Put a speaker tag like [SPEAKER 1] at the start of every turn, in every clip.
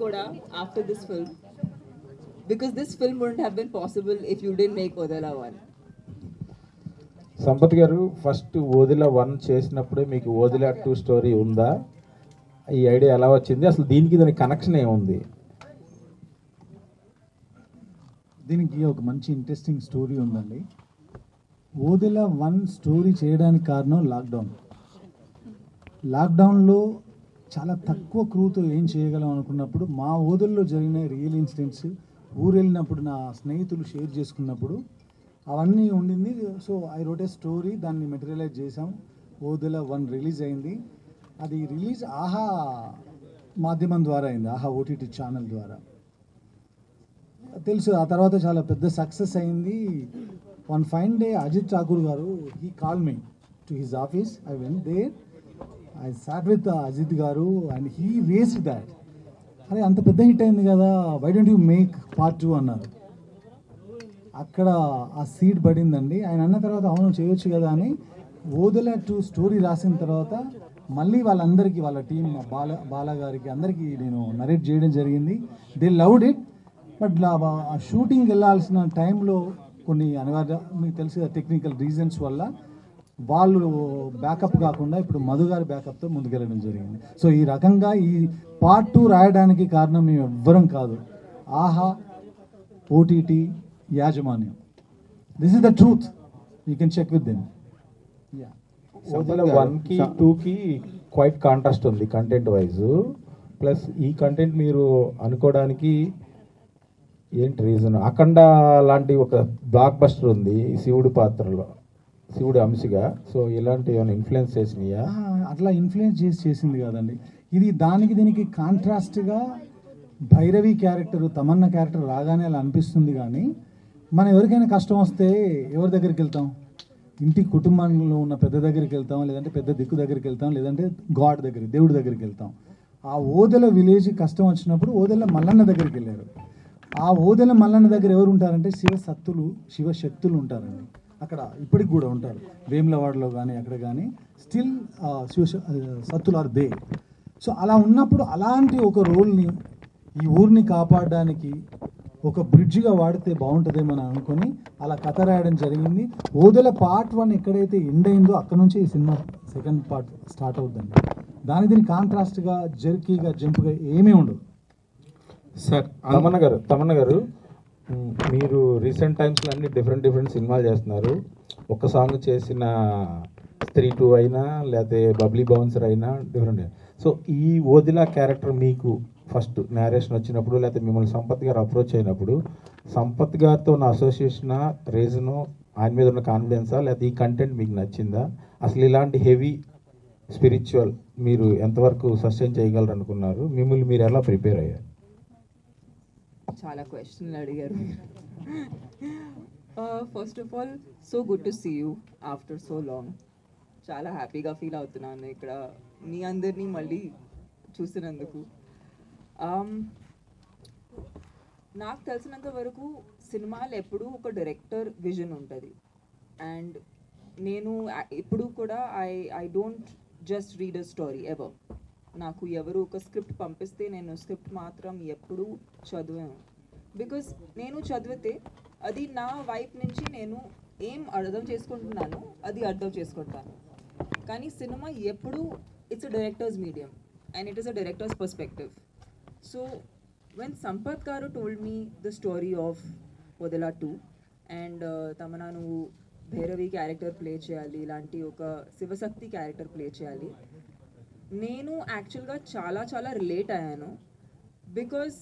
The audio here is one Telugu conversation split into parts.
[SPEAKER 1] Koda after this film, because this film wouldn't have been possible if you didn't make Odala 1.
[SPEAKER 2] Sampath గారు ఫస్ట్ ఓదిలా 1 చేసినప్పుడే మీకు ఓదిలా 2 స్టోరీ ఉందా? ఈ ఐడియా ఎలా వచ్చింది? అసలు దానికి కనెక్షన్ ఏముంది?
[SPEAKER 3] దీనికి ఒక మంచి ఇంట్రెస్టింగ్ స్టోరీ ఉందండి. ఓదిలా 1 స్టోరీ చేయడానికి కారణం లాక్డౌన్లో చాలా తక్కువ క్రూతో ఏం చేయగలం అనుకున్నప్పుడు మా ఓదల్లో జరిగిన రియల్ ఇన్సిడెంట్స్ ఊరు వెళ్ళినప్పుడు నా స్నేహితులు షేర్ చేసుకున్నప్పుడు అవన్నీ ఉండింది. So I wrote a story, దాన్ని మెటీరియలైజ్ చేసాం. ఓదిలా 1 రిలీజ్ అయింది. అది రిలీజ్ ఆహా మాధ్యమం ద్వారా అయింది, ఆహా ఓటీటీ ఛానల్ ద్వారా. తెలుసు ఆ తర్వాత చాలా పెద్ద సక్సెస్ అయింది. One fine day Ajith Thakur గారు he call me to his office. I went there, I sat with Ajith గారు అండ్ హీ రేస్డ్ దాట్. అరే అంత పెద్ద హిట్ అయింది కదా, why don't you make part 2 అన్నారు. అక్కడ ఆ సీడ్ పడిందండి. ఆయన అన్న తర్వాత అవును చేయొచ్చు కదా అని ఓదిలా 2 స్టోరీ రాసిన తర్వాత మళ్ళీ వాళ్ళందరికీ, వాళ్ళ టీం బాలా గారికి అందరికీ నేను నరేట్ చేయడం జరిగింది. They loved it. బట్ ఆ షూటింగ్ వెళ్ళాల్సిన టైంలో కొన్ని అనివార్య, మీకు తెలిసి టెక్నికల్ రీజన్స్ వల్ల వాళ్ళు బ్యాకప్ కాకుండా ఇప్పుడు మధు గారి బ్యాకప్తో ముందుకెళ్ళడం జరిగింది. సో ఈ రకంగా ఈ పార్ట్ 2 రాయడానికి కారణం మేము ఎవ్వరం కాదు, ఆహా ఓటీటీ యాజమాన్యం. This is the truth, you can check with them.
[SPEAKER 2] Odela 1కి 2కి క్వైట్ కాంట్రాస్ట్ ఉంది కంటెంట్ వైజ్. ప్లస్ ఈ కంటెంట్ మీరు అనుకోవడానికి ఏంటి రీజన్? అఖండ లాంటి ఒక బ్లాక్ బస్టర్ ఉంది శివుడి పాత్రలో, శివుడి అంశగా. సో ఇలాంటి ఏమైనా ఇన్ఫ్లుయెన్స్ చేసినాయా?
[SPEAKER 3] అట్లా ఇన్ఫ్లుయెన్స్ చేసింది కాదండి. ఇది దీనికి కాంట్రాస్ట్గా భైరవి క్యారెక్టర్, తమన్నా క్యారెక్టర్ రాగానే అలా అనిపిస్తుంది. కానీ మనం ఎవరికైనా కష్టం వస్తే ఎవరి దగ్గరికి వెళ్తాం? ఇంటి కుటుంబంలో ఉన్న పెద్ద దగ్గరికి వెళ్తాం, లేదంటే పెద్ద దిక్కు దగ్గరికి వెళ్తాం, లేదంటే గాడ్ దగ్గరికి, దేవుడి దగ్గరికి వెళ్తాం. ఆ ఓదెల విలేజ్ కష్టం వచ్చినప్పుడు ఓదెల మల్లన్న దగ్గరికి వెళ్ళారు. ఆ ఓదెల మల్లన్న దగ్గర ఎవరు ఉంటారంటే శివశక్తులు ఉంటారండి. అక్కడ ఇప్పటికి కూడా ఉంటారు, వేములవాడలో కానీ అక్కడ కానీ స్టిల్ సత్తులు ఆర్ దే. సో అలా ఉన్నప్పుడు అలాంటి ఒక రోల్ని ఈ ఊరిని కాపాడడానికి ఒక బ్రిడ్జ్గా వాడితే బాగుంటుందేమో అని అనుకొని అలా కథ రాయడం జరిగింది. ఓదెల పార్ట్ 1 ఎక్కడైతే ఎండ్ అయిందో అక్కడ నుంచి ఈ సినిమా సెకండ్ పార్ట్ స్టార్ట్ అవుతుందండి. దీనికి కాంట్రాస్ట్గా జర్కీగా జంప్గా ఏమీ ఉండదు.
[SPEAKER 2] సార్ తమన్న గారు మీరు రీసెంట్ టైమ్స్లో అన్ని డిఫరెంట్ సినిమాలు చేస్తున్నారు. ఒక సాంగ్ చేసిన స్త్రీ 2 అయినా లేకపోతే బబ్లీ బౌన్సర్ అయినా డిఫరెంట్. సో ఈ ఓదిలా క్యారెక్టర్ మీకు ఫస్ట్ నేరేషన్ వచ్చినప్పుడు, లేకపోతే మిమ్మల్ని సంపత్ గారు అప్రోచ్ అయినప్పుడు సంపత్ గారితో ఉన్న అసోసియేషన్ రీజను ఆయన మీద ఉన్న కాన్ఫిడెన్సా, లేకపోతే ఈ కంటెంట్ మీకు నచ్చిందా? అసలు ఇలాంటి హెవీ స్పిరిచువల్ మీరు ఎంతవరకు సస్టైన్ చేయగలరు అనుకున్నారు? మిమ్మల్ని మీరు ఎలా ప్రిపేర్ అయ్యారు?
[SPEAKER 1] చాలా క్వశ్చన్లు అడిగారు. First of all, so good to see you after so long. చాలా హ్యాపీగా ఫీల్ అవుతున్నాను ఇక్కడ మీ అందరినీ మళ్ళీ చూసినందుకు. నాకు తెలిసినంత వరకు సినిమాలు ఎప్పుడూ ఒక డైరెక్టర్ విజన్ ఉంటుంది. అండ్ నేను ఎప్పుడు కూడా I don't just read a story ever. నాకు ఎవరు ఒక స్క్రిప్ట్ పంపిస్తే నేను స్క్రిప్ట్ మాత్రం ఎప్పుడూ చదివాను. బికాస్ నేను చదివితే అది నా వైపు నుంచి నేను ఏం అర్థం చేసుకుంటున్నానో అది అర్థం చేసుకుంటాను. కానీ సినిమా ఎప్పుడు it's a director's medium and it is a director's perspective. So when Sampath గారు told me the story of Odela 2 and Tamannaah నువ్వు భైరవి క్యారెక్టర్ ప్లే చేయాలి, ఇలాంటి ఒక శివశక్తి క్యారెక్టర్ ప్లే చేయాలి, నేను యాక్చువల్గా చాలా రిలేట్ అయ్యాను. బికాజ్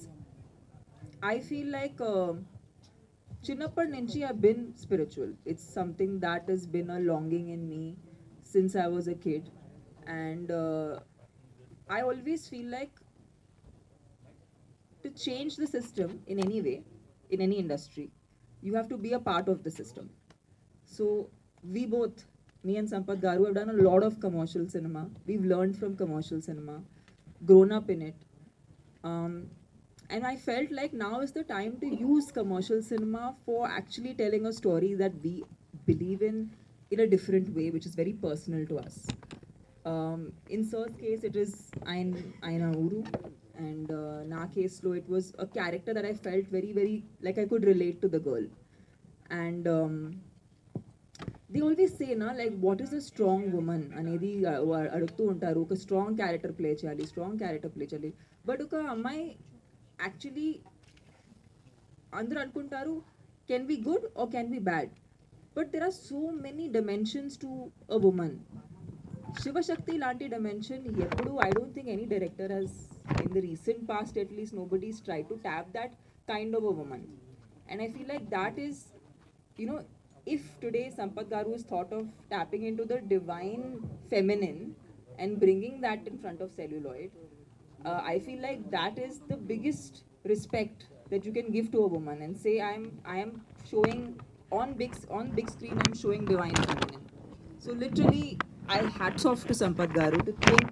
[SPEAKER 1] ఐ ఫీల్ లైక్ చిన్నప్పటి నుంచి I been spiritual. It's something that is been a longing in me since I was a kid. And I always feel like to change the system in any way, in any industry, you have to be a part of the system. So we both, me and Sampath Garu, have done a lot of commercial cinema. We've learned from commercial cinema, grown up in it. And I felt like now is the time to use commercial cinema for actually telling a story that we believe in a different way, which is very personal to us. In Sir's case, it is Aina Uru, and na case lo it was a character that I felt very very like I could relate to the girl. And they always say na like what is a strong woman అనేది అడుగుతూ ఉంటారు. ఒక స్ట్రాంగ్ క్యారెక్టర్ ప్లే చేయాలి, స్ట్రాంగ్ క్యారెక్టర్ ప్లే చేయాలి. బట్ ఒక అమ్మాయి యాక్చువల్లీ అందరూ అనుకుంటారు can be good or can be bad, but there are so many dimensions to a woman. Shivashakti లాంటి డైమెన్షన్ ఎప్పుడు I don't think any director has in the recent past at least nobody is try to tap that kind of a woman. And I feel like that is, if today Sampath Garu has thought of tapping into the divine feminine and bringing that in front of celluloid, I feel like that is the biggest respect that you can give to a woman and say I am showing on big screen, I'm showing divine feminine. So literally, I hats off to Sampath Garu to think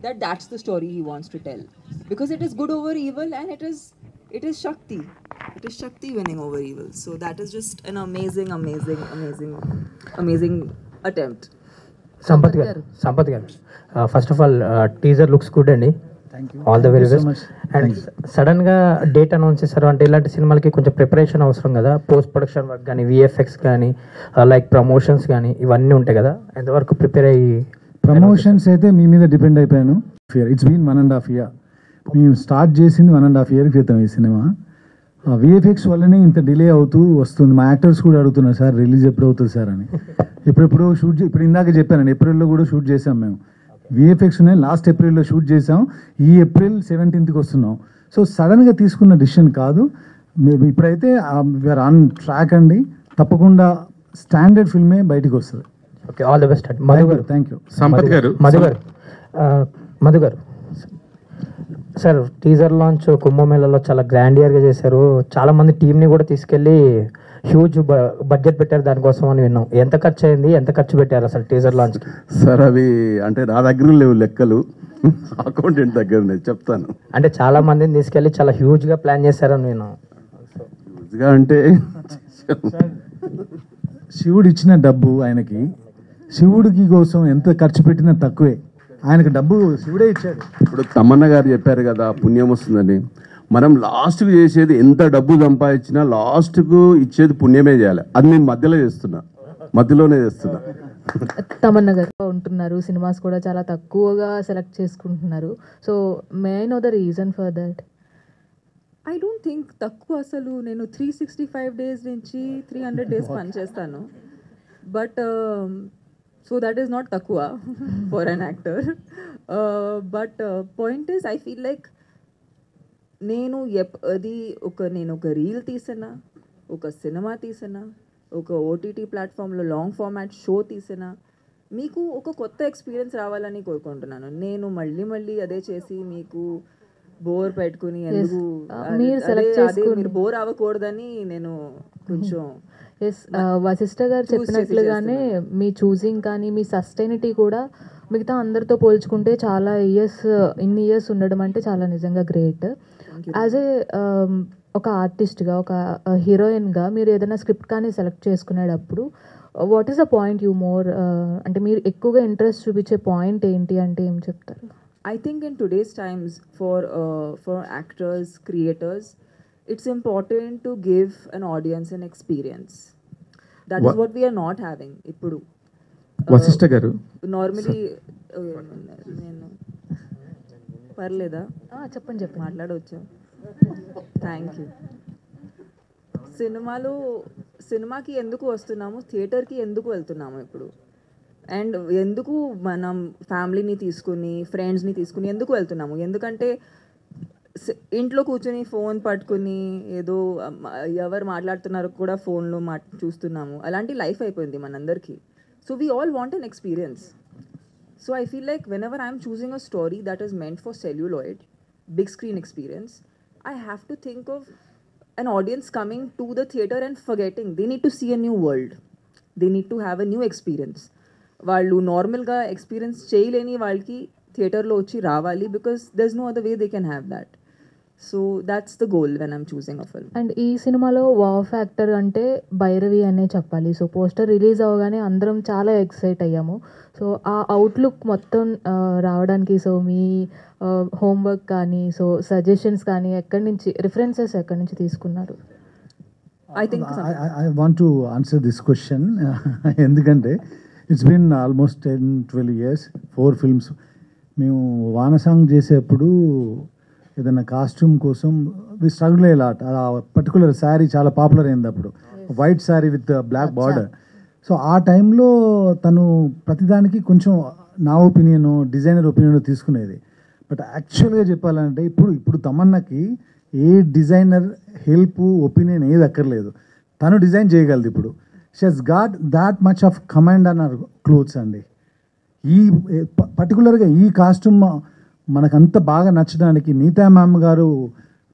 [SPEAKER 1] that that's the story he wants to tell, because it is good over evil and it is Shakti. It is Shakti winning over evil. So that is just an amazing attempt.
[SPEAKER 4] Sampath garu, first of all, teaser looks good అండి.
[SPEAKER 3] Thank you.
[SPEAKER 4] All the very
[SPEAKER 3] so
[SPEAKER 4] best.
[SPEAKER 3] much.
[SPEAKER 4] And
[SPEAKER 3] Thank you.
[SPEAKER 4] Sudden గా డేట్ అనౌన్స్ చేశారు అంటే ఇలాంటి సినిమాలకి కొంచెం ప్రిపరేషన్ అవసరం కదా, పోస్ట్ ప్రొడక్షన్ వర్క్ కానీ విఎఫ్ఎక్స్ కానీ లైక్ ప్రమోషన్స్ కానీ ఇవన్నీ ఉంటాయి కదా, ఎంతవరకు ప్రిపేర్ అయ్యి?
[SPEAKER 3] ప్రమోషన్స్ అయితే మీ మీద డిపెండ్ అయిపోయాను. It's been 1.5 year. మేము స్టార్ట్ చేసింది 1.5 year క్రితం ఈ సినిమా. విఎఫ్ఎక్స్ వల్లనే ఇంత డిలే అవుతూ వస్తుంది. మా యాక్టర్స్ కూడా అడుగుతున్నారు సార్ రిలీజ్ ఎప్పుడు అవుతుంది సార్ అని. ఇప్పుడు ఇప్పుడు ఇందాక చెప్పానండి, ఏప్రిల్లో కూడా షూట్ చేసాం మేము. విఎఫ్ఎక్స్ ఉన్నాయి, లాస్ట్ ఏప్రిల్లో షూట్ చేసాం, ఈ ఏప్రిల్ 17th వస్తున్నాం. సో సడన్గా తీసుకున్న డిసిషన్ కాదు. మేము ఇప్పుడైతే వీఆర్ ఆన్ ట్రాక్ అండి. తప్పకుండా స్టాండర్డ్ ఫిల్మే బయటికి వస్తుంది.
[SPEAKER 4] ఓకే, ఆల్ ద బెస్ట్ అండి. మధు గారు.
[SPEAKER 3] Thank you.
[SPEAKER 2] సంపత్ గారు.
[SPEAKER 4] మధు గారు సార్, టీజర్ లాంచ్ కుంభమేళలో చాలా గ్రాండియర్గా చేశారు. చాలా మంది టీంని కూడా తీసుకెళ్ళి హ్యూజ్ బడ్జెట్ పెట్టారు దానికోసం అని విన్నాం. ఎంత ఖర్చు అయింది, ఎంత ఖర్చు పెట్టారు అసలు టీజర్ లాంచ్కి?
[SPEAKER 5] సార్ అవి అంటే నా దగ్గర లేవు లెక్కలు, అకౌంటెంట్ దగ్గర ఉన్నాయి, చెప్తాను.
[SPEAKER 4] అంటే చాలా మందిని తీసుకెళ్ళి చాలా హ్యూజ్గా ప్లాన్ చేశారని విన్నాం.
[SPEAKER 5] హ్యూజ్గా అంటే
[SPEAKER 3] శివుడు ఇచ్చిన డబ్బు ఆయనకి, శివుడికి కోసం ఎంత ఖర్చు పెట్టినా తక్కువే. ఆయనకు డబ్బు శివుడే ఇచ్చాడు.
[SPEAKER 5] ఇప్పుడు తమన్న గారు చెప్పారు కదా పుణ్యం వస్తుందని. మనం లాస్ట్కు చేసేది ఎంత డబ్బు సంపాదించినా లాస్ట్కు ఇచ్చేది పుణ్యమే చేయాలి. అది నేను మధ్యలోనే చేస్తున్నా.
[SPEAKER 6] తమన్నా గారు ఉంటున్నారు, సినిమాస్ కూడా చాలా తక్కువగా సెలెక్ట్ చేసుకుంటున్నారు. So may I know the reason for that?
[SPEAKER 1] I don't think తక్కువ. అసలు నేను 365 days నుంచి 300 days పనిచేస్తాను. But so that is not తక్కువ for an actor. But point is I feel like నేను ఒక రీల్ తీసినా, ఒక సినిమా తీసినా, ఒక ఓటీటీ ప్లాట్ఫామ్లో లాంగ్ ఫార్మాట్ షో తీసినా మీకు ఒక కొత్త ఎక్స్పీరియన్స్ రావాలని కోరుకుంటున్నాను. నేను మళ్ళీ అదే చేసి మీకు బోర్ పెట్టుకుని ఎందుకు మీరు బోర్ అవ్వకూడదని నేను కొంచెం
[SPEAKER 6] వశిష్ఠ గారు చెప్పినట్లుగానే మీ చూసింగ్ కానీ మీ సస్టైనిటీ కూడా మిగతా అందరితో పోల్చుకుంటే చాలా ఇన్ని ఇయర్స్ ఉండడం అంటే చాలా నిజంగా గ్రేట్. యాజ్ ఏ ఒక ఆర్టిస్ట్గా, ఒక హీరోయిన్గా మీరు ఏదైనా స్క్రిప్ట్ కానీ సెలెక్ట్ చేసుకునేటప్పుడు what is the point you more అంటే మీరు ఎక్కువగా ఇంట్రెస్ట్ చూపించే పాయింట్ ఏంటి అంటే ఏం చెప్తారు?
[SPEAKER 1] I think in today's times for actors, creators, it's important to give an audience an experience. That is what we are not having. Ippudu
[SPEAKER 2] Vashishtha గారు
[SPEAKER 1] normally నేను పర్లేదా
[SPEAKER 6] చెప్పండి
[SPEAKER 1] మాట్లాడవచ్చా? Thank you. సినిమాకి ఎందుకు వస్తున్నాము, థియేటర్కి ఎందుకు వెళ్తున్నాము ఇప్పుడు, అండ్ ఎందుకు మనం ఫ్యామిలీని తీసుకుని ఫ్రెండ్స్ని తీసుకుని ఎందుకు వెళ్తున్నాము? ఎందుకంటే ఇంట్లో కూర్చొని ఫోన్ పట్టుకుని ఏదో ఎవరు మాట్లాడుతున్నారో కూడా ఫోన్లో చూస్తున్నాము. అలాంటి లైఫ్ అయిపోయింది మనందరికీ. So we all want an experience. So I feel like when ever I'm choosing a story that is meant for celluloid, big screen experience, I have to think of an audience coming to the theatre and forgetting. They need to see a new world. They need to have a new experience. వాళ్ళు నార్మల్గా ఎక్స్పీరియన్స్ చేయలేని వాళ్ళకి థియేటర్లో వచ్చి రావాలి, because there is no other way they can have that. So that's the goal when I'm choosing a film.
[SPEAKER 6] And ఈ సినిమాలో వావ్ ఫ్యాక్టర్ అంటే భైరవి అనే చెప్పాలి. సో పోస్టర్ రిలీజ్ అవగానే అందరం చాలా ఎక్సైట్ అయ్యాము. సో ఆ అవుట్లుక్ మొత్తం రావడానికి సో మీ హోంవర్క్ కానీ సో సజెషన్స్ కానీ ఎక్కడి నుంచి రిఫరెన్సెస్ ఎక్కడి నుంచి తీసుకున్నారు?
[SPEAKER 1] I think
[SPEAKER 3] I want to answer this question ఎందుకంటే it's been almost 10-12 years 4 films. మేము వానసాంగ్ చేసేప్పుడు ఏదైనా కాస్ట్యూమ్ కోసం వి స్ట్రగుల్ అయ్యేలాట్. ఆ పర్టికులర్ శారీ చాలా పాపులర్ అయింది అప్పుడు, white sari with black border. So ఆ టైంలో తను ప్రతిదానికి కొంచెం నా ఒపీనియన్, డిజైనర్ ఒపీనియన్ తీసుకునేది. బట్ యాక్చువల్గా చెప్పాలంటే ఇప్పుడు తమన్నాకి ఏ డిజైనర్ హెల్ప్ ఒపీనియన్ ఏది అక్కర్లేదు, తను డిజైన్ చేయగలదు. ఇప్పుడు she has got that much of command on our clothes అండి. ఈ పర్టికులర్గా ఈ కాస్ట్యూమ్ మనకంత బాగా నచ్చడానికి నీతా మ్యామ్ గారు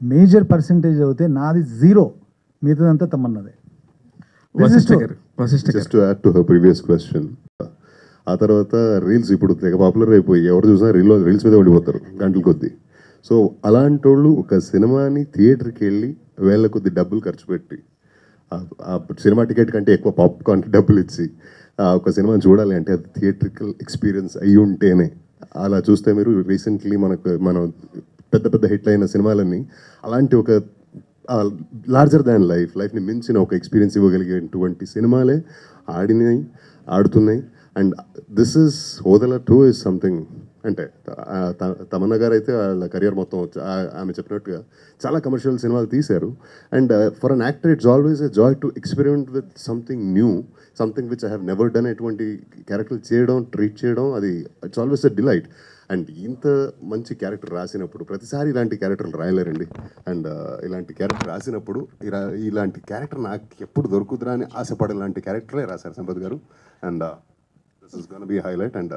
[SPEAKER 3] మేజర్ పర్సెంటేజ్ అవుతే నాది 0, మిగతాదంతా తమన్నదే.
[SPEAKER 7] Just to add to her previous question, ఆ తర్వాత రీల్స్ ఇప్పుడు తెగ పాపులర్ అయిపోయి ఎవరు చూసినా రీల్స్ మీద ఉండిపోతారు గంటల కొద్దీ. సో అలాంటి వాళ్ళు ఒక సినిమాని థియేటర్కి వెళ్ళి వేల కొద్ది డబ్బులు ఖర్చు పెట్టి ఆ సినిమా టికెట్ కంటే ఎక్కువ పాప్కార్న్కి డబ్బులు ఇచ్చి ఒక సినిమాని చూడాలి అంటే అది థియేట్రికల్ ఎక్స్పీరియన్స్ అయ్యి ఉంటేనే. అలా చూస్తే మీరు రీసెంట్లీ మనం పెద్ద పెద్ద హిట్లు అయిన సినిమాలన్నీ అలాంటి ఒక లార్జర్ దాన్ లైఫ్ని మించిన ఒక ఎక్స్పీరియన్స్ ఇవ్వగలిగేటువంటి సినిమాలే ఆడుతున్నాయి. And this is Odela 2 is something. అంటే తమన్నా గారు అయితే వాళ్ళ కెరియర్ మొత్తం ఆమె చెప్పినట్టుగా చాలా కమర్షియల్ సినిమాలు తీశారు. And for an actor it's always a joy to experiment with something new, something which I have never done. ఎటువంటి క్యారెక్టర్ చేయడం, ట్రీట్ చేయడం, అది it's always a delight. And ఇంత మంచి క్యారెక్టర్ రాసినప్పుడు ప్రతిసారి ఇలాంటి క్యారెక్టర్లు రాయలేరండి. అండ్ ఇలాంటి క్యారెక్టర్ రాసినప్పుడు ఇలాంటి క్యారెక్టర్ నాకు ఎప్పుడు దొరుకుతురా అని ఆశపడే ఇలాంటి క్యారెక్టరే రాశారు సంపత్ గారు. And this is gonna B highlight. And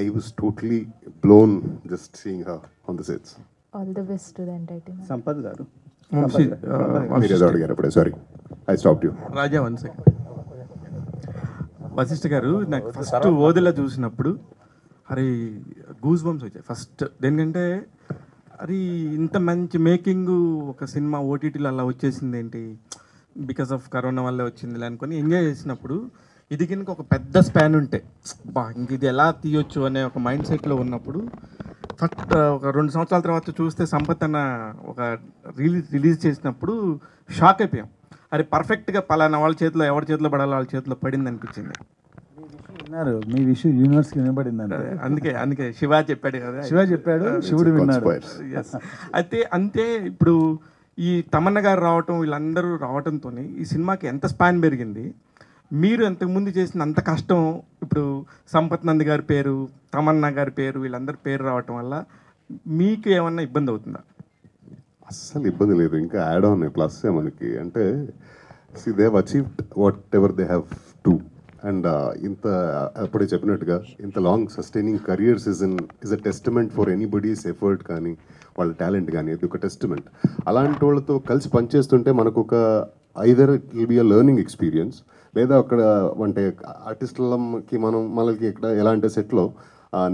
[SPEAKER 7] I was totally blown just seeing her on the sets.
[SPEAKER 6] All the best to the entire team.
[SPEAKER 8] Sampath garu
[SPEAKER 7] మీరేదో అడిగారు అప్పుడే, sorry I stopped you.
[SPEAKER 8] Raja 1 second. Vasishta garu నాకు ఫస్ట్ ఓదెలా చూసినప్పుడు అరే గూస్ బంప్స్ వచ్చాయి ఫస్ట్. దేనికంటే అరే ఇంత మంచి మేకింగ్ ఒక సినిమా ఓటీటీలో అలా వచ్చేసింది ఏంటి, బికాస్ ఆఫ్ కరోనా వల్లే వచ్చింది అనుకొని ఎంజాయ్ చేసినప్పుడు ఇది కనుక ఒక పెద్ద స్పాన్ ఉంటే ఇంక ఇది ఎలా తీయొచ్చు అనే ఒక మైండ్ సెట్లో ఉన్నప్పుడు ఫస్ట్ ఒక 2 సంవత్సరాల తర్వాత చూస్తే సంపత్ అన్న ఒక రిలీజ్ చేసినప్పుడు షాక్ అయిపోయాం. అరే పర్ఫెక్ట్గా పలానా వాళ్ళ చేతిలో ఎవరి చేతిలో పడాలో వాళ్ళ చేతిలో పడింది అనిపించింది.
[SPEAKER 3] విన్నారు మీ విషయం యూనివర్స్కి వినబడింది.
[SPEAKER 8] అందుకే శివ చెప్పాడు కదా,
[SPEAKER 3] శివ చెప్పాడు, శివుడు విన్నాడు.
[SPEAKER 8] అయితే అంతే. ఇప్పుడు ఈ తమన్నా గారు రావటం, వీళ్ళందరూ రావటంతో ఈ సినిమాకి ఎంత స్పాన్ పెరిగింది. మీరు అంతకుముందు చేసిన అంత కష్టం ఇప్పుడు సంపత్ నంది గారి పేరు, తమన్నా గారి పేరు, వీళ్ళందరి పేరు రావటం వల్ల మీకు ఏమన్నా ఇబ్బంది అవుతుందా?
[SPEAKER 7] అస్సలు ఇబ్బంది లేదు, ఇంకా యాడ్ ఆన్ ప్లస్ మనకి. అంటే they have achieved what ever they have to. And ఇంత అప్పుడే చెప్పినట్టుగా ఇంత long sustaining career's is a testament for anybody's effort కానీ వాళ్ళ టాలెంట్ కానీ, ఇది ఒక టెస్టిమెంట్. అలాంటి వాళ్ళతో కలిసి పనిచేస్తుంటే మనకు ఒక either it will be a learning experience, లేదా అక్కడ అంటే ఆర్టిస్టులకి మనకి ఇక్కడ ఎలా అంటే సెట్లో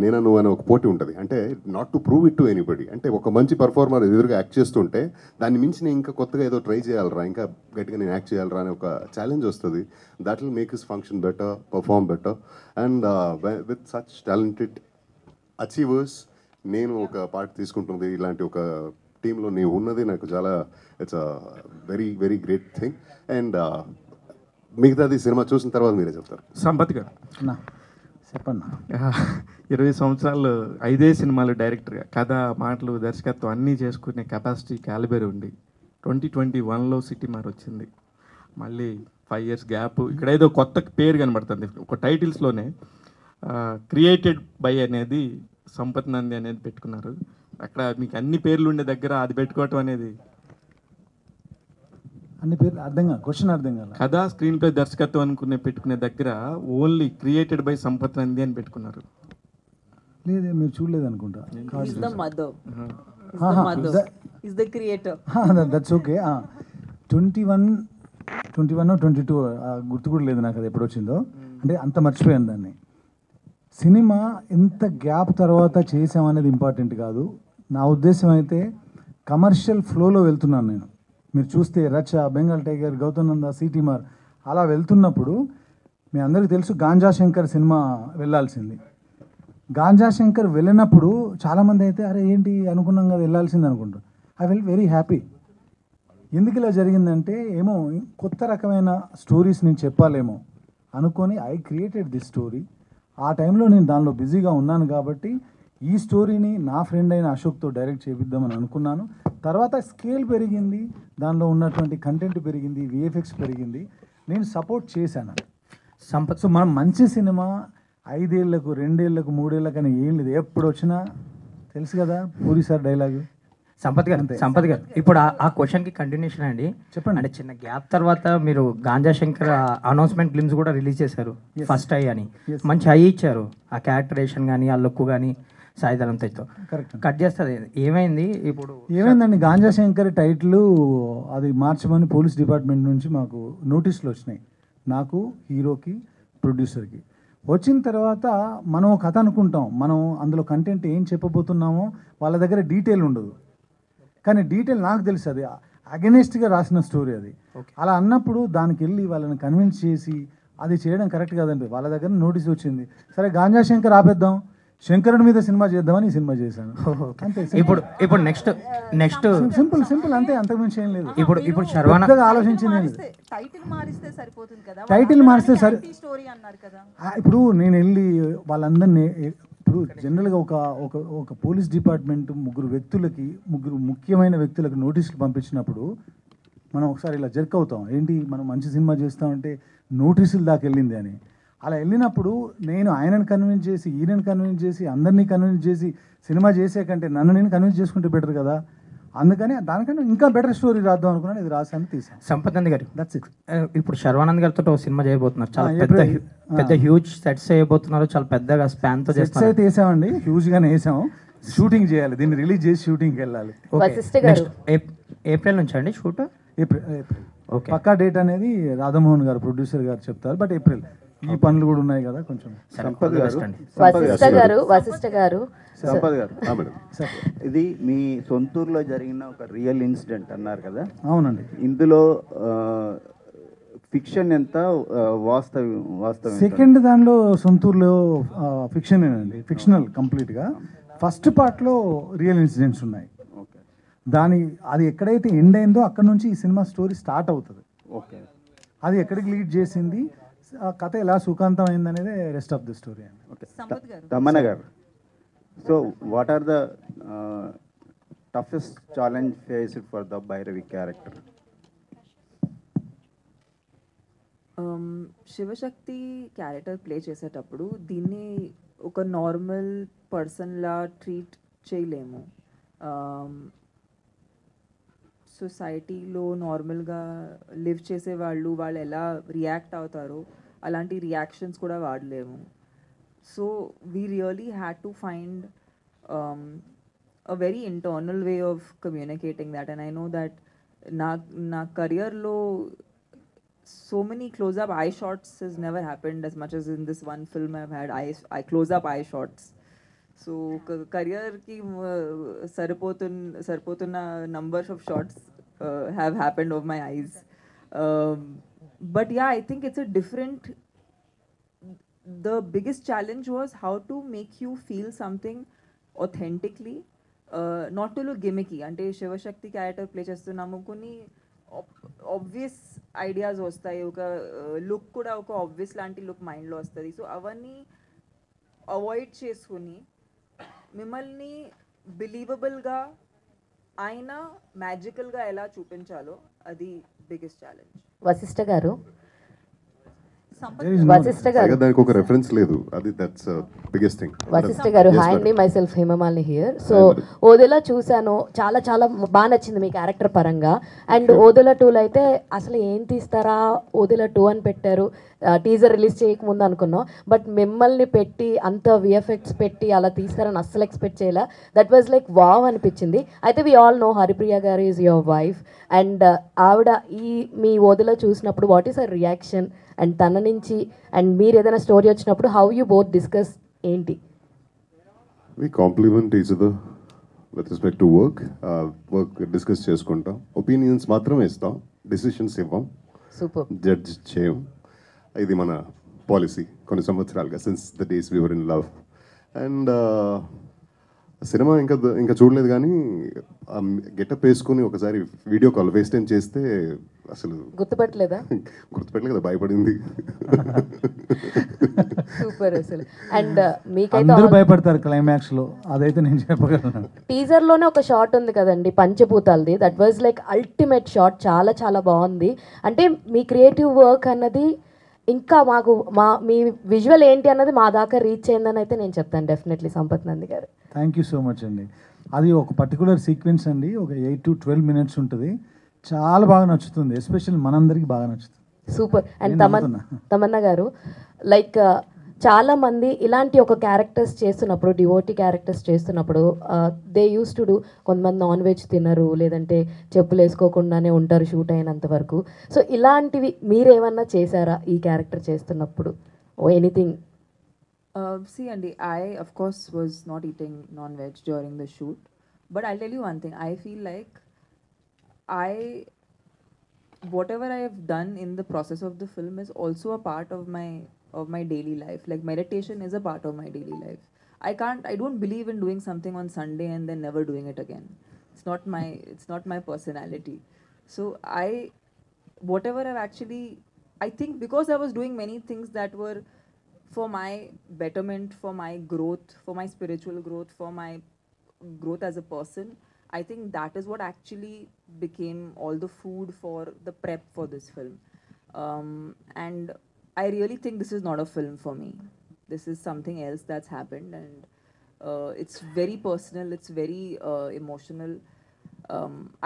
[SPEAKER 7] నేను నువ్వు అనే ఒక పోటీ ఉంటుంది. అంటే not to prove it to anybody. అంటే ఒక మంచి పర్ఫార్మర్ ఎదురుగా యాక్ట్ చేస్తుంటే దాన్ని మించి నేను ఇంకా కొత్తగా ఏదో ట్రై చేయాలరా, ఇంకా గట్టిగా నేను యాక్ట్ చేయాలరా అనే ఒక ఛాలెంజ్ వస్తుంది. That will make his function better, perform better. And with such talented achievers నేను ఒక పార్ట్ తీసుకుంటుంది. ఇలాంటి ఒక టీంలో నేను ఉన్నది నాకు చాలా it's a very very great thing. And మిగతాది సినిమా చూసిన తర్వాత మీరే చెప్తారు.
[SPEAKER 8] సంపత్ గారు
[SPEAKER 3] చెప్పండి.
[SPEAKER 8] 20 సంవత్సరాలు 5 సినిమాలు డైరెక్టర్గా కథ, మాటలు, దర్శకత్వం అన్నీ చేసుకునే కెపాసిటీ, క్యాలిబర్ ఉండి 2021లో సిటీ మార్ వచ్చింది. మళ్ళీ 5 years గ్యాప్. ఇక్కడ ఏదో కొత్త పేరు కనబడుతుంది ఒక టైటిల్స్లోనే. క్రియేటెడ్ బై అనేది సంపత్ నంది అనేది పెట్టుకున్నారు. అక్కడ మీకు అన్ని పేర్లు ఉండే దగ్గర అది పెట్టుకోవటం అనేది
[SPEAKER 3] అన్ని పేర్లు అర్థం కాదు, క్వశ్చన్ అర్థం కాదు.
[SPEAKER 8] కథ, స్క్రీన్ ప్లే, దర్శకత్వం పెట్టుకునే దగ్గర only created by Sampath Nandi అని పెట్టుకున్నారు.
[SPEAKER 3] లేదే, మీరు చూడలేదు అనుకుంటా. That's okay. 21-22 గుర్తు కూడా లేదు నాకు అది ఎప్పుడు వచ్చిందో. అంటే అంత మర్చిపోయాను దాన్ని. సినిమా ఎంత గ్యాప్ తర్వాత చేసామనేది ఇంపార్టెంట్ కాదు. నా ఉద్దేశం అయితే కమర్షియల్ ఫ్లోలో వెళ్తున్నాను నేను. మీరు చూస్తే రచ్చ, బెంగాల్ టైగర్, గౌతమ్ నంద, సిటీ మార్ అలా వెళ్తున్నప్పుడు మీ అందరికీ తెలుసు గాంజా శంకర్ సినిమా వెళ్ళాల్సింది. గాంజా శంకర్ వెళ్ళినప్పుడు చాలామంది అయితే అరే ఏంటి అనుకున్నాం కదా వెళ్ళాల్సింది అనుకుంటారు. I felt very happy. ఎందుకు ఇలా జరిగిందంటే ఏమో కొత్త రకమైన స్టోరీస్ నేను చెప్పాలేమో అనుకొని ఐ క్రియేటెడ్ దిస్ స్టోరీ. ఆ టైంలో నేను దానిలో బిజీగా ఉన్నాను కాబట్టి ఈ స్టోరీని నా ఫ్రెండ్ అయిన అశోక్తో డైరెక్ట్ చేపిద్దామని అనుకున్నాను. తర్వాత స్కేల్ పెరిగింది, దానిలో ఉన్నటువంటి కంటెంట్ పెరిగింది, విఎఫ్ఎక్స్ పెరిగింది, నేను సపోర్ట్ చేశాను. సో మనం మంచి సినిమా 5 ఏళ్లకు 2 ఏళ్లకు 3 ఏళ్ళకు అని ఏం లేదు, ఎప్పుడు వచ్చినా తెలుసు కదా పూరి సార్ డైలాగు.
[SPEAKER 4] సంపత్ గారు ఇప్పుడు ఆ క్వశ్చన్కి కంటిన్యూషన్ అండి.
[SPEAKER 3] చెప్పండి.
[SPEAKER 4] అంటే చిన్న గ్యాప్ తర్వాత మీరు గాంజా శంకర్ అనౌన్స్మెంట్ గ్లిమ్స్ కూడా రిలీజ్ చేశారు, ఫస్ట్ ఐ అని. మంచి హై ఇచ్చారు, ఆ క్యారెక్టరేషన్ కానీ ఆ లుక్ కానీ సాయిధరంతో.
[SPEAKER 3] కరెక్ట్.
[SPEAKER 4] కట్ చేస్తుంది ఏమైంది ఇప్పుడు?
[SPEAKER 3] ఏమైందండి, గాంజా శంకర్ టైటిల్ అది మార్చమని పోలీస్ డిపార్ట్మెంట్ నుంచి మాకు నోటీసులు వచ్చినాయి, నాకు, హీరోకి, ప్రొడ్యూసర్కి. వచ్చిన తర్వాత మనం ఒక కథ అనుకుంటాం, మనం అందులో కంటెంట్ ఏం చెప్పబోతున్నామో వాళ్ళ దగ్గర డీటెయిల్ ఉండదు. కానీ డీటెయిల్ నాకు తెలుసు, అది అగెనిస్ట్గా రాసిన స్టోరీ అది. అలా అన్నప్పుడు దానికి వెళ్ళి వాళ్ళని కన్విన్స్ చేసి అది చేయడం కరెక్ట్ కాదండి. వాళ్ళ దగ్గర నోటీస్ వచ్చింది, సరే గాంజా శంకర్ ఆపేద్దాం, శంకరుడి మీద సినిమా చేద్దామని ఈ సినిమా చేశాను. అంతే.
[SPEAKER 4] ఇప్పుడు నెక్స్ట్
[SPEAKER 3] సింపుల్ అంతే, అంతకుమించి ఏం లేదు.
[SPEAKER 4] ఇప్పుడు శర్వాన
[SPEAKER 3] ఆలోచించింది
[SPEAKER 9] టైటిల్ మారిస్తే సరిపోతుంది కదా.
[SPEAKER 3] టైటిల్ మారిస్తే సరే.
[SPEAKER 9] స్టోరీ అన్నారు కదా.
[SPEAKER 3] ఇప్పుడు నేను వెళ్ళి వాళ్ళందరినీ, ఇప్పుడు జనరల్గా ఒక పోలీస్ డిపార్ట్మెంట్ ముగ్గురు ముఖ్యమైన వ్యక్తులకు నోటీసులు పంపించినప్పుడు మనం ఒకసారి ఇలా జర్క్ అవుతాం, ఏంటి మనం మంచి సినిమా చేస్తామంటే నోటీసులు దాకా వెళ్ళింది అని. అలా వెళ్ళినప్పుడు నేను ఆయనను కన్విన్స్ చేసి, ఈయనను కన్విన్స్ చేసి, అందరినీ కన్విన్స్ చేసి సినిమా చేసే కంటే నన్ను నేను కన్విన్స్ చేసుకుంటే బెటర్ కదా. అందుకని దానికంటే ఇంకా బెటర్ స్టోరీ రాద్దాం అనుకున్నాను, ఇది రాసాను, తీసాను.
[SPEAKER 4] సంపత్ గారు,
[SPEAKER 3] దట్స్ ఇట్.
[SPEAKER 4] ఇప్పుడు శర్వానంద్ గారితో ఒక సినిమా చేయబోతున్నారు, చాలా పెద్ద హ్యూజ్ సెట్స్ చేయబోతున్నారు, చాలా పెద్దగా స్పాన్ తో
[SPEAKER 3] సెట్స్ అయితే వేసామండి, హ్యూజ్ గానే వేసాము. షూటింగ్ చేయాలి, దీన్ని రిలీజ్ చేసి షూటింగ్కి వెళ్ళాలి.
[SPEAKER 4] ఏప్రిల్ నుంచి అండి షూట్?
[SPEAKER 3] ఏప్రిల్. పక్కా డేట్ అనేది రాధామోహన్ గారు, ప్రొడ్యూసర్ గారు చెప్తారు, బట్ ఏప్రిల్. ఈ పనులు కూడా ఉన్నాయి కదా కొంచెం.
[SPEAKER 5] సంపత్ గారు,
[SPEAKER 10] ఇది మీ సొంతూరులో జరిగిన ఒక రియల్ ఇన్సిడెంట్ అన్నారు కదా.
[SPEAKER 3] అవునండి.
[SPEAKER 10] ఇందులో ఫిక్షన్ ఎంత, వాస్తవం?
[SPEAKER 3] సెకండ్ దానిలో సొంతూరులో ఫిక్షనేనండి, ఫిక్షనల్ కంప్లీట్గా. ఫస్ట్ పార్ట్లో రియల్ ఇన్సిడెంట్స్ ఉన్నాయి. అది ఎక్కడైతే ఎండ్ అయిందో అక్కడ నుంచి ఈ సినిమా స్టోరీ స్టార్ట్ అవుతుంది.
[SPEAKER 10] ఓకే.
[SPEAKER 3] అది ఎక్కడికి లీడ్ చేసింది, కథ ఎలా సుఖాంతం అయింది అనేది రెస్ట్ ఆఫ్ ది స్టోరీ అండి.
[SPEAKER 10] Tamannaah garu, so what are the toughest challenge faced for the Bhairavi character?
[SPEAKER 1] Shivashakti character play చేసేటప్పుడు దీన్ని ఒక నార్మల్ పర్సన్లా ట్రీట్ చేయలేము. సొసైటీలో నార్మల్గా లివ్ చేసే వాళ్ళు ఎలా రియాక్ట్ అవుతారో అలాంటి రియాక్షన్స్ కూడా వాడలేము. So we really had to find a very internal way of communicating that. And I know that నా కెరియర్లో so many close-up eye shots has never happened as much as in this one film I've had close-up eye shots. So career ki saripotuna numbers of shots have happened of my eyes. But yeah, I think it's a different. The biggest challenge was how to make you feel something authentically, not to look gimmicky. Ante Shivashakti character play chestunnamo koni obvious ideas వస్తాయి, ఒక లుక్ కూడా ఒక ఆబ్వియస్ లాంటి లుక్ మైండ్లో వస్తుంది. సో అవన్నీ అవాయిడ్ చేసుకుని మిమ్మల్ని బిలీవబుల్గా అయినా మ్యాజికల్గా ఎలా చూపించాలో అది బిగ్గెస్ట్ ఛాలెంజ్.
[SPEAKER 9] వశిష్ఠ గారు,
[SPEAKER 7] దానికి ఒక రెఫరెన్స్ లేదు, అది that's biggest thing.
[SPEAKER 9] Vashishtha garu, hi అండి, myself Hemamalini here. So Odela చూశాను, చాలా చాలా బాగా నచ్చింది మీ క్యారెక్టర్ పరంగా. అండ్ ఓదెలా 2లో అయితే అసలు ఏం తీస్తారా, ఓదెలా 2 అని పెట్టారు, టీజర్ రిలీజ్ చేయకముందు అనుకున్నాం. బట్ మిమ్మల్ని పెట్టి అంత విఎఫ్ఎక్స్ పెట్టి అలా తీస్తారని అస్సలు ఎక్స్పెక్ట్ చేయలే. దట్ వాజ్ లైక్ వావ్ అనిపించింది. అయితే వి ఆల్ నో హరిప్రియ గారు ఈజ్ యువర్ వైఫ్, అండ్ ఆవిడ ఈ మీ ఓదెలా చూసినప్పుడు what is her reaction, and తన నుంచి అండ్ మీరు ఏదైనా స్టోరీ వచ్చినప్పుడు హౌ యూ బోత్ డిస్కస్ ఏంటి?
[SPEAKER 7] We compliment each other with respect to work discuss చేసుకుంటాం, ఒపీనియన్స్ మాత్రమే ఇస్తాం, డెసిషన్స్ ఇవ్వం,
[SPEAKER 9] సూపర్.
[SPEAKER 7] జడ్జ్ చేయం. ఇది మన పాలసీ కొన్ని సంవత్సరాలుగా, since the days we were in love. And cinema ఇంకా చూడలేదు, కానీ గెటప్ వేసుకుని ఒకసారి వీడియో కాల్ ఫేస్ టైం చేస్తే అసలు గుర్తుపెట్టలేదు కదా, భయపడింది.
[SPEAKER 9] సూపర్ అసలు. అండ్ మీకైతే
[SPEAKER 3] అందరూ భయపడతారు క్లైమాక్స్ లో, అదైతే నేను చెప్పగలను.
[SPEAKER 9] టీజర్ లోనే ఒక షాట్ ఉంది కదండి పంచభూతాలది, that was like ultimate shot, చాలా చాలా బాగుంది. అంటే మీ క్రియేటివ్ వర్క్ అన్నది ఇంకా మాకు మీ విజువల్ ఏంటి అన్నది మా దాకా రీచ్ అయిందని అయితే నేను చెప్తాను డెఫినెట్లీ సంపత్ నంది గారు.
[SPEAKER 3] థ్యాంక్ యూ సో మచ్ అండి. అది ఒక పర్టికులర్ సీక్వెన్స్ అండి, ఒక 8 to 12 minutes ఉంటుంది, చాలా బాగా నచ్చుతుంది, ఎస్పెషల్లీ మనందరికీ బాగా నచ్చుతుంది.
[SPEAKER 9] సూపర్. అండ్ తమన్నా గారు, లైక్ చాలా మంది ఇలాంటి ఒక క్యారెక్టర్స్ చేస్తున్నప్పుడు, డివోటీ క్యారెక్టర్స్ చేస్తున్నప్పుడు దే యూస్ టు డూ, కొంతమంది నాన్ వెజ్ తినరు, లేదంటే చెప్పులు వేసుకోకుండానే ఉంటారు షూట్ అయినంత వరకు. సో ఇలాంటివి మీరేమన్నా చేశారా ఈ క్యారెక్టర్ చేస్తున్నప్పుడు? ఓ anything?
[SPEAKER 1] See, Andy, I of course was not eating non-veg during the shoot, but I'll tell you one thing. I feel like whatever I have done in the process of the film is also a part of my daily life. Like meditation is a part of my daily life. I don't believe in doing something on Sunday and then never doing it again. It's not my personality. So whatever I think because I was doing many things that were for my betterment, for my growth, for my spiritual growth, for my growth as a person, I think that is what actually became all the food for the prep for this film. And I really think this is not a film for me. This is something else that's happened, and it's very personal, it's very emotional.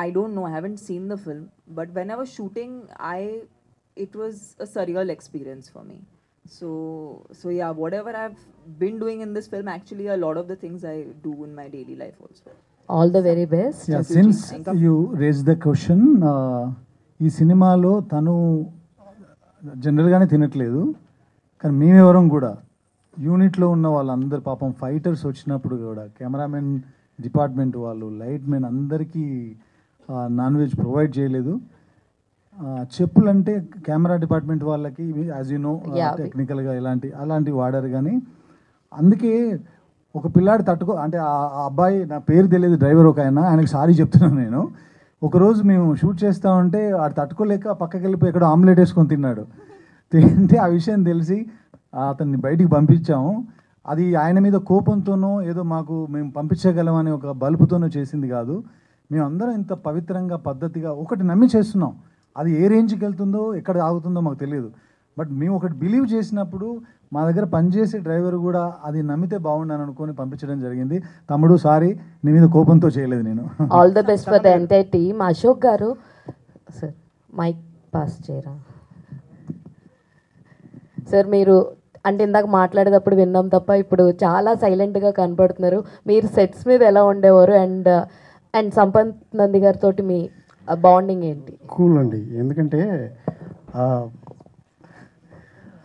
[SPEAKER 1] I don't know, I haven't seen the film, but when I was shooting, it was a surreal experience for me. So yeah, whatever I've been doing in this film, actually a lot of the things I do in my daily life also.
[SPEAKER 9] All the very best.
[SPEAKER 3] Yeah, since you raised the question, ఈ సినిమాలో తను జనరల్గానే తినట్లేదు, కానీ మేమెవరం కూడా యూనిట్లో ఉన్న వాళ్ళందరూ పాపం ఫైటర్స్ వచ్చినప్పుడు కూడా కెమెరామెన్ డిపార్ట్మెంట్ వాళ్ళు, లైట్ మెన్ అందరికీ నాన్ వెజ్ ప్రొవైడ్ చేయలేదు. చెప్పులు అంటే కెమెరా డిపార్ట్మెంట్ వాళ్ళకి యాజ్ యూ నో టెక్నికల్గా అలాంటివి వాడారు. కానీ అందుకే ఒక పిల్లాడు అంటే ఆ అబ్బాయి, నా పేరు తెలియదు, డ్రైవర్ ఒక ఆయనకి సారీ చెప్తున్నాను నేను. ఒకరోజు మేము షూట్ చేస్తూ ఉంటే ఆడు తట్టుకోలేక పక్కకి వెళ్ళిపోయి ఎక్కడో ఆమ్లెట్ వేసుకొని తిన్నాడు. తింటే ఆ విషయం తెలిసి అతన్ని బయటికి పంపించాము. అది ఆయన మీద కోపంతోనో ఏదో మేము పంపించగలమని ఒక బలుపుతోనో చేసింది కాదు. మేమందరం ఇంత పవిత్రంగా పద్ధతిగా ఒకటి నమ్మి చేస్తున్నాం. అది ఏ రేంజ్కి వెళ్తుందో ఎక్కడ ఆగుతుందో మాకు తెలియదు. బట్ మేము ఒకటి బిలీవ్ చేసినప్పుడు మా దగ్గర పనిచేసే డ్రైవర్ కూడా అది నమ్మితే బాగుండని అనుకొని పంపించడం జరిగింది. తమ్ముడు సారీ, నీ మీద కోపంతో చేయలేదు నేను.
[SPEAKER 9] All the best for the entire team. Ashok garu sir, mic pass చేయరా సార్? మీరు అంటే ఇందాక మాట్లాడేటప్పుడు విన్నాం తప్ప ఇప్పుడు చాలా సైలెంట్గా కనపడుతున్నారు. మీరు సెట్స్ మీద ఎలా ఉండేవారు? అండ్ సంపత్ నంది గారితో మీ బాండింగ్ ఏంటి?
[SPEAKER 11] కూల్ అండి, ఎందుకంటే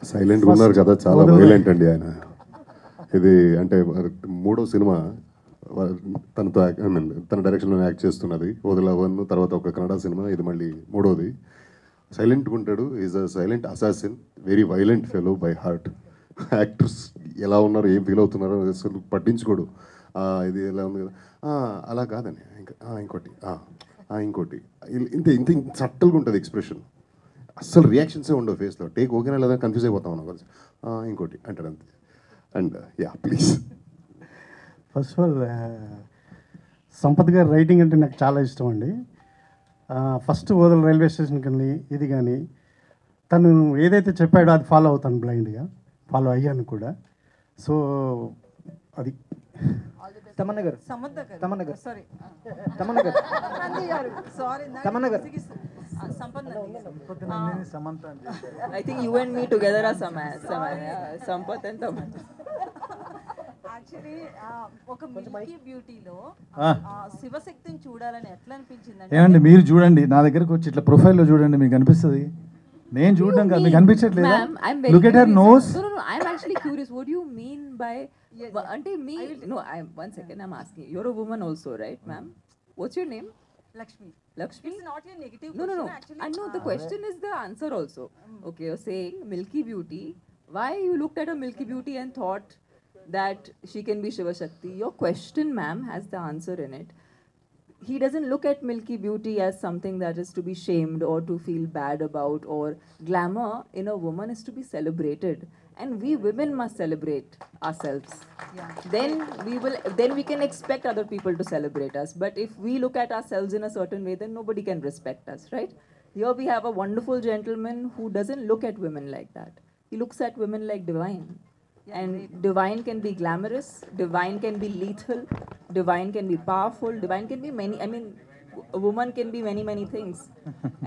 [SPEAKER 7] సైలెంట్గా ఉన్నారు కదా, చాలా వైలెంట్ అండి ఆయన. ఇది అంటే 3వ సినిమా తనతో తన డైరెక్షన్లో యాక్ట్ చేస్తున్నది. ఓదలవన్ తర్వాత ఒక కన్నడ సినిమా, ఇది మళ్ళీ 3వది. సైలెంట్గా ఉంటాడు, is a silent assassin, very violent fellow by heart. Actors ఎలా ఉన్నారు, ఏం ఫీల్ అవుతున్నారో అసలు పట్టించుకోడు. ఇది ఎలా ఉంది కదా, అలా కాదని ఇంకోటి ఇంకోటి ఇంత ఇంత సట్టల్గా ఉంటుంది ఎక్స్ప్రెషన్. అస్సలు రియాక్షన్సే ఉండవు ఫేస్లో. టేక్ ఓకేనా లేదా కన్ఫ్యూజ్ అయిపోతాం మనం. ఇంకోటి అంటాడు అంతే. And yeah please.
[SPEAKER 11] First of all Sampath గారి రైటింగ్ అంటే నాకు చాలా ఇష్టం అండి. ఫస్ట్ ఓదల రైల్వే స్టేషన్ కానీ ఇది కానీ తను ఏదైతే చెప్పాడో అది ఫాలో అవుతాను, బ్లైండ్గా ఫాలో అయ్యాను కూడా. సో అది
[SPEAKER 4] తమన్నా గారు
[SPEAKER 1] I think you and me together are Sampath and Tamanna.
[SPEAKER 12] Actually ఒక మిల్కీ బ్యూటీలో శివశక్తిని చూడాలని ఎట్లా అనిపించింది?
[SPEAKER 3] ఏమండి మీరు చూడండి, నా దగ్గరకు వచ్చి ఇట్లా ప్రొఫైల్లో చూడండి, మీకు అనిపిస్తుంది. నేను చూడడం కాదు, మీకు అనిపించట్లేదా?
[SPEAKER 1] Ma'am, I'm very
[SPEAKER 3] look at her
[SPEAKER 1] curious.
[SPEAKER 3] Nose.
[SPEAKER 1] No, I'm actually curious. What do you mean by? Ante me? No, one second. I'm asking. You're a woman also, right, ma'am? What's your name?
[SPEAKER 12] Lakshmi.
[SPEAKER 1] Lakshmi?
[SPEAKER 12] It's not your negative
[SPEAKER 1] No.
[SPEAKER 12] question, actually.
[SPEAKER 1] I know the question is the answer also. Okay, you're saying Milky Beauty. Why you looked at a Milky Beauty and thought that she can be Shiva Shakti? Your question, ma'am, has the answer in it. He doesn't look at Milky Beauty as something that is to be shamed or to feel bad about, or glamour in a woman is to be celebrated, and we women must celebrate ourselves. Then we can expect other people to celebrate us. But if we look at ourselves in a certain way, then nobody can respect us, right? Here we have a wonderful gentleman who doesn't look at women like that. He looks at women like divine. And divine can be glamorous, divine can be lethal, divine can be powerful, divine can be many, I mean, a woman can be many things.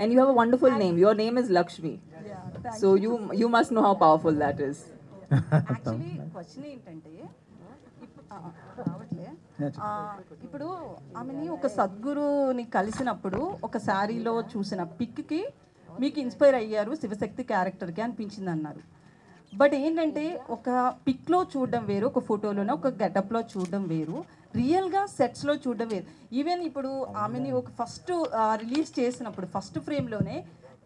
[SPEAKER 1] And you have a wonderful name. Your name is Lakshmi. So you must know how powerful that is.
[SPEAKER 12] Actually question ఏంటంటే రావట్లే ఇప్పుడు ఆమెని ఒక సద్గురుని కలిసినప్పుడు ఒక శారీలో చూసిన పిక్కి మీకు ఇన్స్పైర్ అయ్యారు శివశక్తి క్యారెక్టర్కి అనిపించింది అన్నారు. బట్ ఏంటంటే ఒక పిక్లో చూడడం వేరు, ఒక ఫోటోలోనే ఒక గెటప్లో చూడడం వేరు, రియల్గా సెట్స్లో చూడడం వేరు. ఈవెన్ ఇప్పుడు ఆమెని ఒక ఫస్ట్ రిలీజ్ చేసినప్పుడు ఫస్ట్ ఫ్రేమ్లోనే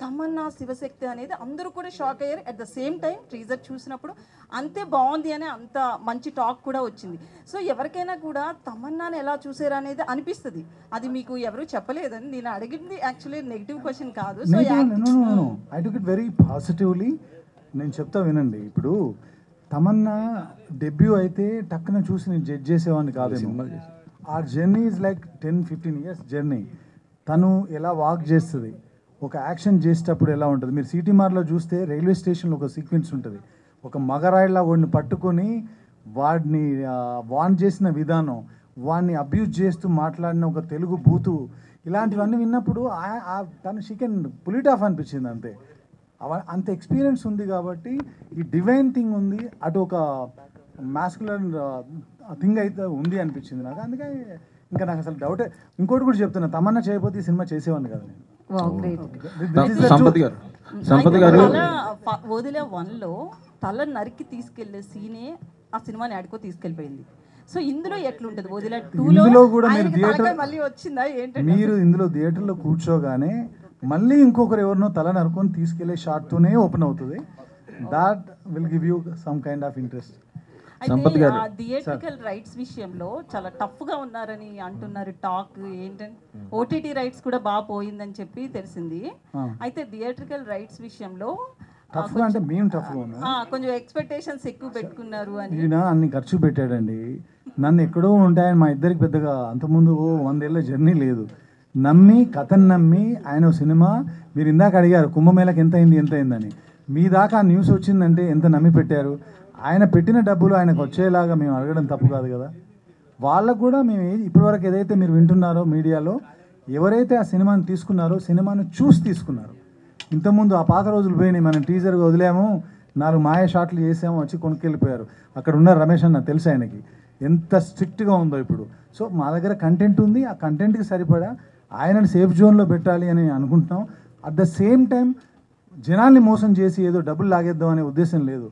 [SPEAKER 12] తమన్నా శివశక్తి అనేది అందరూ కూడా షాక్ అయ్యారు. At the same time teaser చూసినప్పుడు అంతే బాగుంది అని అంత మంచి టాక్ కూడా వచ్చింది. సో ఎవరికైనా కూడా తమన్నాని ఎలా చూసారు అనేది అనిపిస్తుంది. అది మీకు ఎవరు చెప్పలేదని నేను అడిగింది యాక్చువల్లీ నెగిటివ్ క్వశ్చన్ కాదు. So
[SPEAKER 3] I took it very positively. నేను చెప్తా వినండి. ఇప్పుడు తమన్నా డెబ్యూ అయితే టక్కున చూసి నేను జడ్జ్ చేసేవాడిని కాదు. ఆ journey is like 10-15 years journey. తను ఎలా వాక్ చేస్తుంది, ఒక యాక్షన్ చేసేటప్పుడు ఎలా ఉంటుంది. మీరు సిటీ మార్లో చూస్తే రైల్వే స్టేషన్లో ఒక సీక్వెన్స్ ఉంటుంది. ఒక మగరాయిలా వాడిని పట్టుకొని వాడిని వాన్ చేసిన విధానం, వాడిని అబ్యూజ్ చేస్తూ మాట్లాడిన ఒక తెలుగు బూతు, ఇలాంటివన్నీ విన్నప్పుడు తను she can pull it off అనిపించింది. అంతే, అంత ఎక్స్పీరియన్స్ ఉంది కాబట్టి ఈ డివైన్ థింగ్ ఉంది, అటు ఒక మాస్కులర్ థింగ్ అయితే ఉంది అనిపించింది నాకు. అందుకే ఇంకా నాకు అసలు డౌటే. ఇంకోటి కూడా చెప్తున్నా, తమన్నా చేయకపోతే ఈ సినిమా చేసేవాడిని కదా నేను.
[SPEAKER 2] సంపత్ గారు
[SPEAKER 12] వదిలే 1లో తల నరికి తీసుకెళ్లే సీనే ఆ సినిమాని ఆడుకో తీసుకెళ్ళిపోయింది. సో ఇందులో ఎట్లుంటది వదిలే 2లో
[SPEAKER 3] కూడా మీరు థియేటర్
[SPEAKER 12] మళ్ళీ వచ్చిందా ఏంటంటే
[SPEAKER 3] మీరు ఇందులో థియేటర్లో కూర్చోగానే మళ్ళీ ఇంకొకరు ఎవరినో తల నరుకొని తీసుకెళ్లే షాట్తోనే ఓపెన్ అవుతుంది. That will give you some kind of interest.
[SPEAKER 12] Theatrical rights విషయంలో చాలా టఫ్ గా ఉన్నారని అంటున్నారు. టాక్ ఏంటంటే ఓటీటీ రైట్స్ కూడా బాగా పోయిందని చెప్పి తెలిసింది. అయితే థియేట్రికల్ రైట్స్ విషయంలో
[SPEAKER 3] అంటే మేము టఫ్గా ఉన్నాం,
[SPEAKER 12] కొంచెం ఎక్స్పెక్టేషన్స్ ఎక్కువ పెట్టుకున్నారు అని.
[SPEAKER 3] ఈయన అన్ని ఖర్చు పెట్టాడండి. నన్ను ఎక్కడో ఉంటాయని మా ఇద్దరికి పెద్దగా అంతకుముందు 100 ఏళ్ళ జర్నీ లేదు. నమ్మి కథను నమ్మి ఆయన సినిమా, మీరు ఇందాక అడిగారు కుంభమేళకి ఎంత అయిందని, మీ దాకా ఆ న్యూస్ వచ్చిందంటే ఎంత నమ్మి పెట్టారు. ఆయన పెట్టిన డబ్బులు ఆయనకు వచ్చేలాగా మేము అడగడం తప్పు కాదు కదా. వాళ్ళకు కూడా మేము ఇప్పటివరకు ఏదైతే మీరు వింటున్నారో మీడియాలో, ఎవరైతే ఆ సినిమాని తీసుకున్నారో సినిమాను చూసి తీసుకున్నారు. ఇంతకుముందు ఆ పాత రోజులు పోయినాయి, మనం టీజర్గా వదిలాము, 4 మాయ షాట్లు చేసాము, వచ్చి కొనుక్కెళ్ళిపోయారు. అక్కడ ఉన్న రమేష్ అన్న తెలుసు ఆయనకి ఎంత స్ట్రిక్ట్గా ఉందో ఇప్పుడు. సో మా దగ్గర కంటెంట్ ఉంది, ఆ కంటెంట్కి సరిపడా ఆయనని సేఫ్ జోన్లో పెట్టాలి అని అనుకుంటున్నాం. అట్ ద సేమ్ టైం జనాల్ని మోసం చేసి ఏదో డబ్బులు లాగేద్దాం అనే ఉద్దేశం లేదు.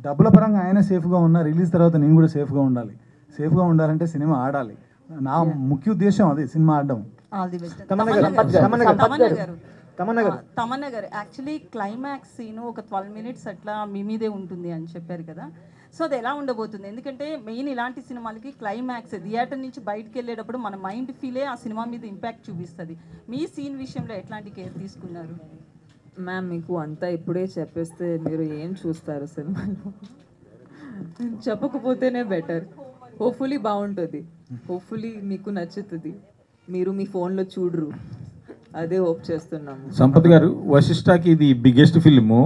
[SPEAKER 3] డబ్బుల పరంగా ఆయన సేఫ్గా ఉన్నా, రిలీజ్ తర్వాత నేను కూడా సేఫ్గా ఉండాలి. సేఫ్గా ఉండాలంటే సినిమా ఆడాలి. నా ముఖ్య ఉద్దేశం అది, సినిమా ఆడడం.
[SPEAKER 12] తమన్నా గారు యాక్చువల్లీ క్లైమాక్స్ సీన్ ఒక 12 minutes అట్లా మీ మీదే ఉంటుంది అని చెప్పారు కదా. సో అది ఎలా ఉండబోతుంది? ఎందుకంటే మెయిన్ ఇలాంటి సినిమాలకి క్లైమాక్స్ థియేటర్ నుంచి బయటకు వెళ్ళేటప్పుడు మన మైండ్ ఫీలే ఆ సినిమా మీద ఇంపాక్ట్ చూపిస్తుంది. మీ సీన్ విషయంలో ఎట్లాంటి కేర్ తీసుకున్నారు?
[SPEAKER 1] మ్యామ్, మీకు అంతా ఇప్పుడే చెప్పేస్తే మీరు ఏం చూస్తారు సినిమాలో? చెప్పకపోతేనే బెటర్. హోప్ఫుల్లీ బాగుంటుంది, హోప్ఫుల్లీ మీకు నచ్చుతుంది, మీరు మీ ఫోన్లో చూడరు, అదే హోప్ చేస్తున్నాము.
[SPEAKER 2] సంపత్ గారు, వశిష్ఠకి ఇది బిగ్గెస్ట్ ఫిల్ము.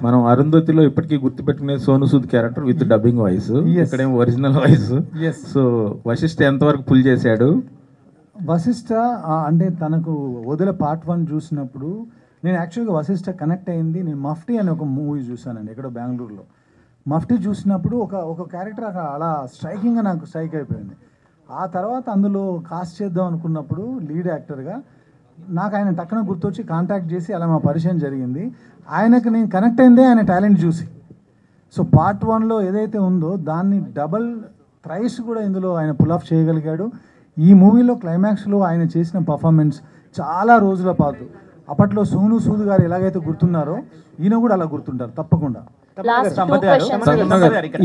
[SPEAKER 2] మనం అరుంధతిలో ఇప్పటికీ గుర్తుపెట్టుకునే Sonu Sood character with dubbing voice, ఇక్కడేమో ఒరిజినల్ వాయిస్. సో వశిష్ఠ ఎంతవరకు పుల్ చేశాడు?
[SPEAKER 3] వశిష్ఠ అంటే తనకు వదిలే పార్ట్ 1 చూసినప్పుడు నేను యాక్చువల్గా వశిష్ఠ కనెక్ట్ అయింది. నేను మఫ్టీ అనే ఒక మూవీ చూసానండి ఎక్కడో బెంగళూరులో. మఫ్టీ చూసినప్పుడు ఒక క్యారెక్టర్ అలా స్ట్రైకింగ్గా నాకు స్ట్రైక్ అయిపోయింది. ఆ తర్వాత అందులో కాస్ట్ చేద్దాం అనుకున్నప్పుడు లీడ్ యాక్టర్గా నాకు ఆయన టక్కున గుర్తొచ్చి కాంటాక్ట్ చేసి అలా మా పరిచయం జరిగింది. ఆయనకు నేను కనెక్ట్ అయిందే ఆయన టాలెంట్ చూసి. సో పార్ట్ 1లో ఏదైతే ఉందో దాన్ని డబల్ థ్రైస్ కూడా ఇందులో ఆయన పుల్ ఆఫ్ చేయగలిగాడు. ఈ మూవీలో క్లైమాక్స్లో ఆయన చేసిన పర్ఫార్మెన్స్ చాలా రోజుల పాటు, అప్పట్లో సోను సూద్ గారు ఎలాగైతే గుర్తున్నారో ఈయన కూడా అలా గుర్తుంటారు తప్పకుండా.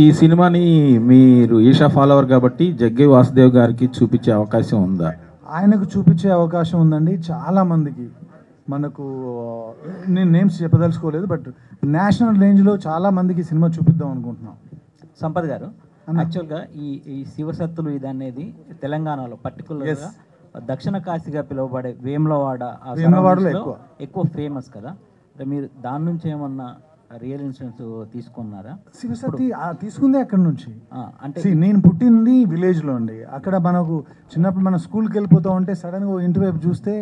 [SPEAKER 2] ఈ సినిమాని మీరు ఈషా ఫాలోవర్ కాబట్టి జగ్గి వాసుదేవ్ గారికి చూపించే అవకాశం ఉందా?
[SPEAKER 3] ఆయనకు చూపించే అవకాశం ఉందండి. చాలా మందికి మనకు నేను నేమ్స్ చెప్పదలుచుకోలేదు, బట్ నేషనల్ రేంజ్లో చాలా మందికి సినిమా చూపిద్దాం అనుకుంటున్నాం.
[SPEAKER 13] సంపత్ గారు, యాక్చువల్గా ఈ శివసత్తులు ఇది అనేది తెలంగాణలో పర్టికులర్గా దక్షిణ కాశీగా పిలువబడే వేములవాడలో ఎక్కువ ఫేమస్ కదా. అంటే మీరు దాని నుంచి ఏమన్నా రియల్ ఇన్సిడెంట్స్ తీసుకున్నారా?
[SPEAKER 3] శివశక్తి తీసుకుందే అక్కడ నుంచి. అంటే నేను పుట్టింది విలేజ్లో అండి. అక్కడ మనకు చిన్నప్పుడు మన స్కూల్కి వెళ్ళిపోతూ ఉంటే సడన్గా ఇంటి వైపు చూస్తే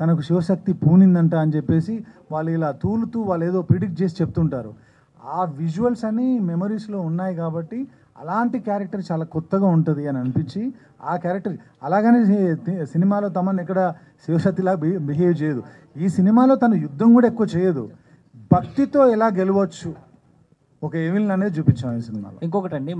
[SPEAKER 3] తనకు శివశక్తి పూనిందంట అని చెప్పేసి వాళ్ళు ఇలా తూలుతూ వాళ్ళు ఏదో ప్రిడిక్ట్ చేసి చెప్తుంటారు. ఆ విజువల్స్ అన్నీ మెమరీస్లో ఉన్నాయి కాబట్టి అలాంటి క్యారెక్టర్ చాలా కొత్తగా ఉంటుంది అని అనిపించి ఆ క్యారెక్టర్ అలాగనే సినిమాలో తమను ఎక్కడ శివశక్తిలా బిహేవ్ చేయదు. ఈ సినిమాలో తను యుద్ధం కూడా ఎక్కువ చేయదు, భక్తితో ఎలా గెలవచ్చు ఒక ఎవిల్ అనేది చూపించాం ఈ సినిమాలో.
[SPEAKER 13] ఇంకొకటి అండి,